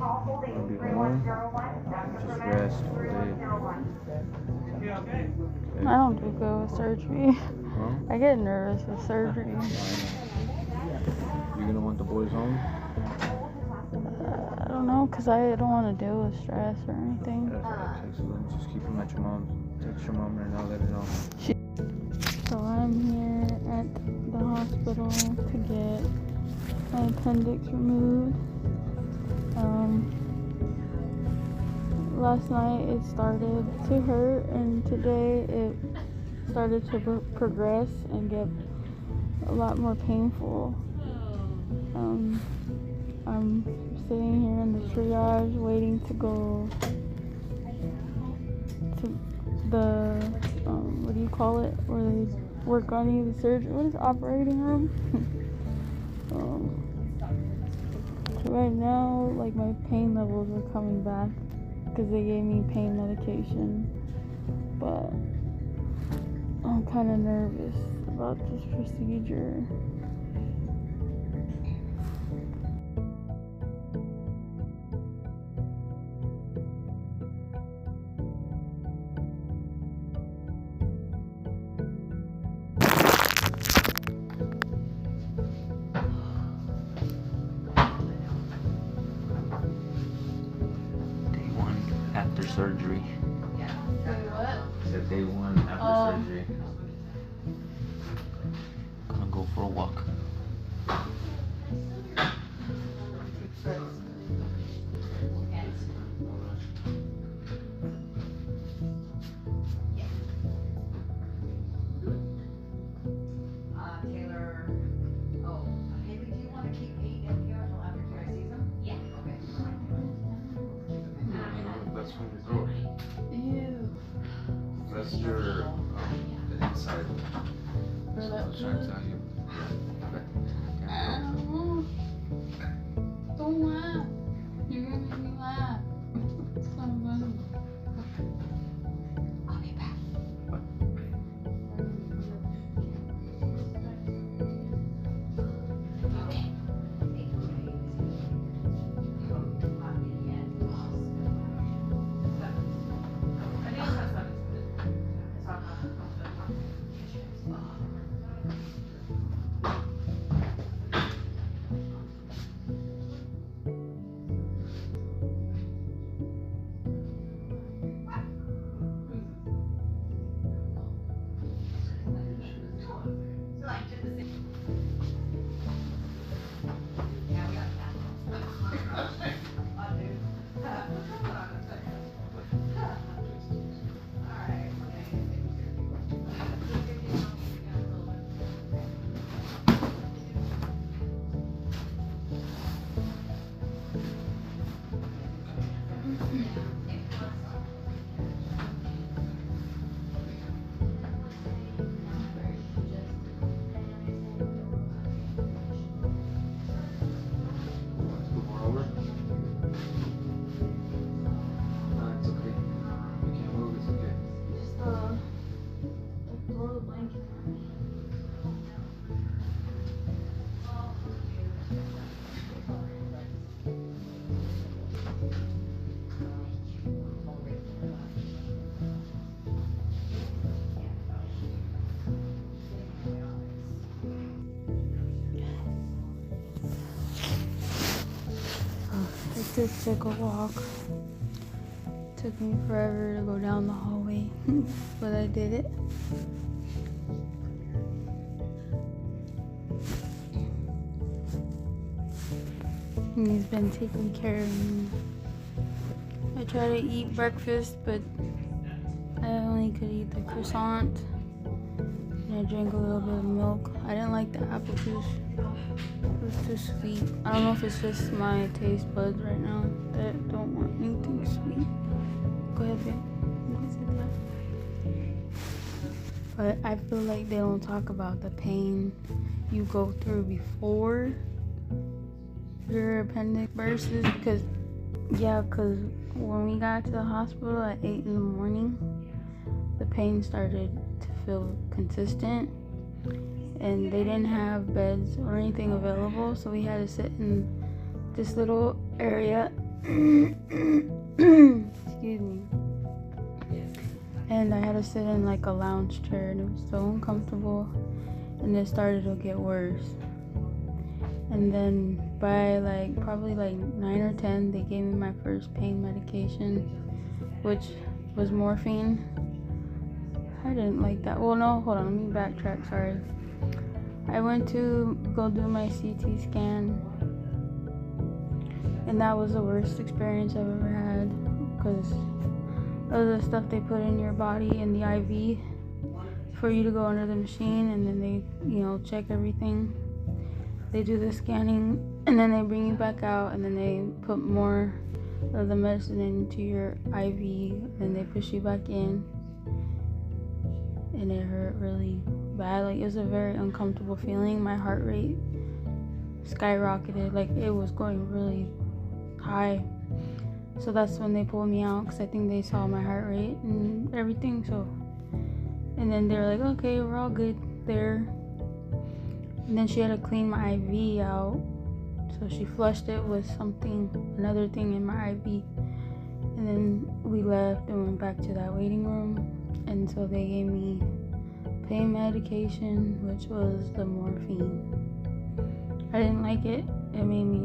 I'll be home. Just rest all day. Okay. I don't do good with surgery. Huh? I get nervous with surgery. You gonna want the boys home? I don't know, because I don't want to deal with stress or anything. Excellent. Just keep them at your mom's. Text your mom right now, let her know. So I'm here at the hospital to get my appendix removed. Last night it started to hurt, and today it started to progress and get a lot more painful. I'm sitting here in the triage waiting to go to the what do you call it, where they work on you, the surgery. What is operating room? So right now, like, my pain levels are coming back because they gave me pain medication, but I'm kind of nervous about this procedure. Day 1 after surgery. What? Said day 1 after surgery. Gonna go for a walk. Taylor, Haley, do you want to keep 8 in here until after Terry sees them? Yeah. Okay. That's from your throat. Ew. That's your the inside. For So I that was trying to tell you. Don't laugh. You're gonna make me laugh. It's so funny. I'll be back. Okay. Just took a walk. Took me forever to go down the hallway, but I did it. And he's been taking care of me. I try to eat breakfast, but I only could eat the croissant. And I drank a little bit of milk. I didn't like the apple juice. It was too sweet. I don't know if it's just my taste buds right now that don't want anything sweet. Go ahead, babe. You can sit down. But I feel like they don't talk about the pain you go through before your appendix bursts, because when we got to the hospital at 8 in the morning, the pain started to feel consistent, and they didn't have beds or anything available, so we had to sit in this little area Excuse me. And I had to sit in like a lounge chair, and it was so uncomfortable, and it started to get worse. And then by like probably like 9 or 10, they gave me my first pain medication, which was morphine. I didn't like that. Well, no, hold on, let me backtrack, sorry. I went to go do my CT scan, and that was the worst experience I've ever had, because of the stuff they put in your body in the IV for you to go under the machine, and then they, check everything. They do the scanning, and then they bring you back out, and then they put more of the medicine into your IV, and they push you back in, and it hurt really bad. Like, it was a very uncomfortable feeling. My heart rate skyrocketed, like it was going really high. So that's when they pulled me out, because I think they saw my heart rate and everything. So, and then they're like, okay, we're all good there. And then she had to clean my IV out, so she flushed it with another thing in my IV. And then we left and went back to that waiting room, and so they gave me pain medication, which was the morphine. I didn't like it. It made me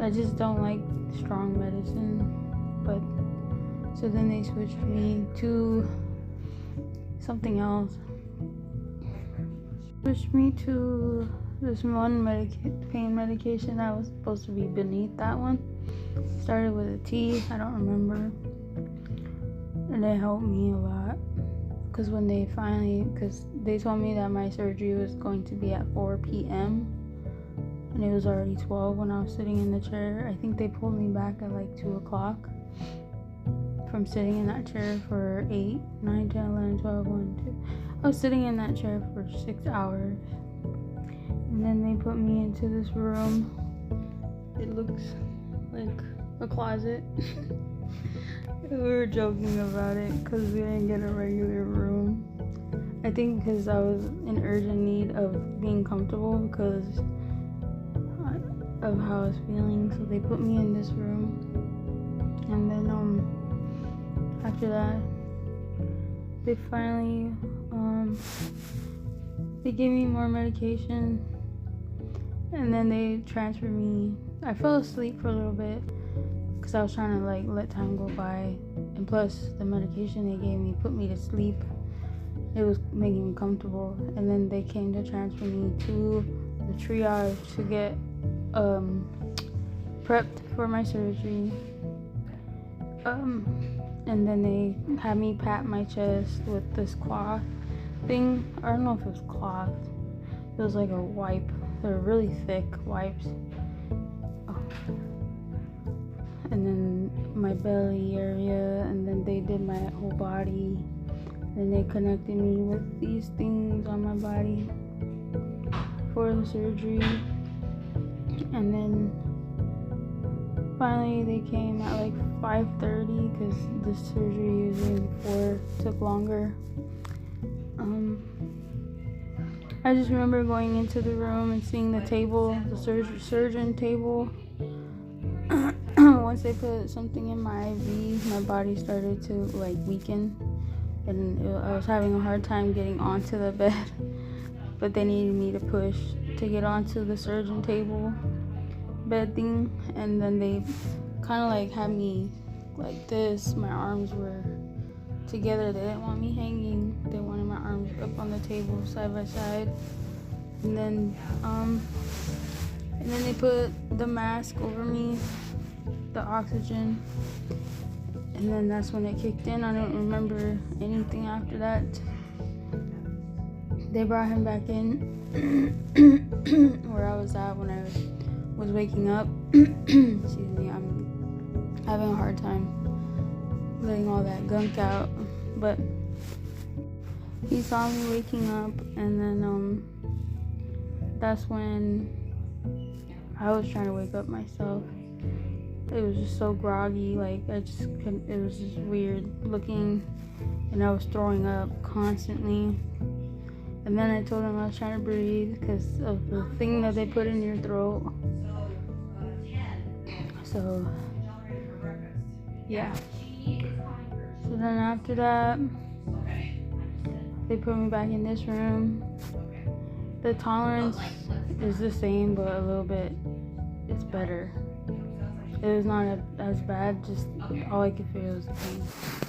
I just don't like strong medicine. But so then they switched me to something else. Switched me to this one pain medication that was supposed to be beneath that one. Started with a T, I don't remember. And it helped me a lot. Because they told me that my surgery was going to be at 4 p.m. and it was already 12 when I was sitting in the chair. I think they pulled me back at like 2 o'clock from sitting in that chair for 8, 9, 10, 11, 12, 1, 2. I was sitting in that chair for 6 hours. And then they put me into this room. It looks like a closet. We were joking about it because we didn't get a regular room. I think because I was in urgent need of being comfortable because of how I was feeling. So they put me in this room. And then after that, they finally they gave me more medication, and then they transferred me. I fell asleep for a little bit because I was trying to let time go by, and plus the medication they gave me put me to sleep. It was making me comfortable, and then they came to transfer me to the triage to get prepped for my surgery. And then they had me pat my chest with this cloth thing. I don't know if it was cloth. It was like a wipe. They're really thick wipes. And then my belly area, and then they did my whole body. Then they connected me with these things on my body for the surgery. And then finally they came at like 5:30 because the surgery usually took longer. I just remember going into the room and seeing the table, the surgeon table. Once they put something in my IV, my body started to weaken, and I was having a hard time getting onto the bed. But they needed me to push to get onto the surgeon table bed thing, and then they kind of had me like this. My arms were together. They didn't want me hanging. They wanted my arms up on the table side by side. And then they put the mask over me, the oxygen, and then that's when it kicked in. I don't remember anything after that. They brought him back in where I was at when I was waking up. Excuse me, I'm having a hard time letting all that gunk out. But he saw me waking up, and then that's when I was trying to wake up myself. It was just so groggy, I just couldn't. It was just weird looking, and I was throwing up constantly. And then I told him I was trying to breathe because of the thing that they put in your throat. So yeah. So then after that, they put me back in this room. The tolerance is the same, but a little bit, it's better. It was not as bad, just all I could feel was the pain.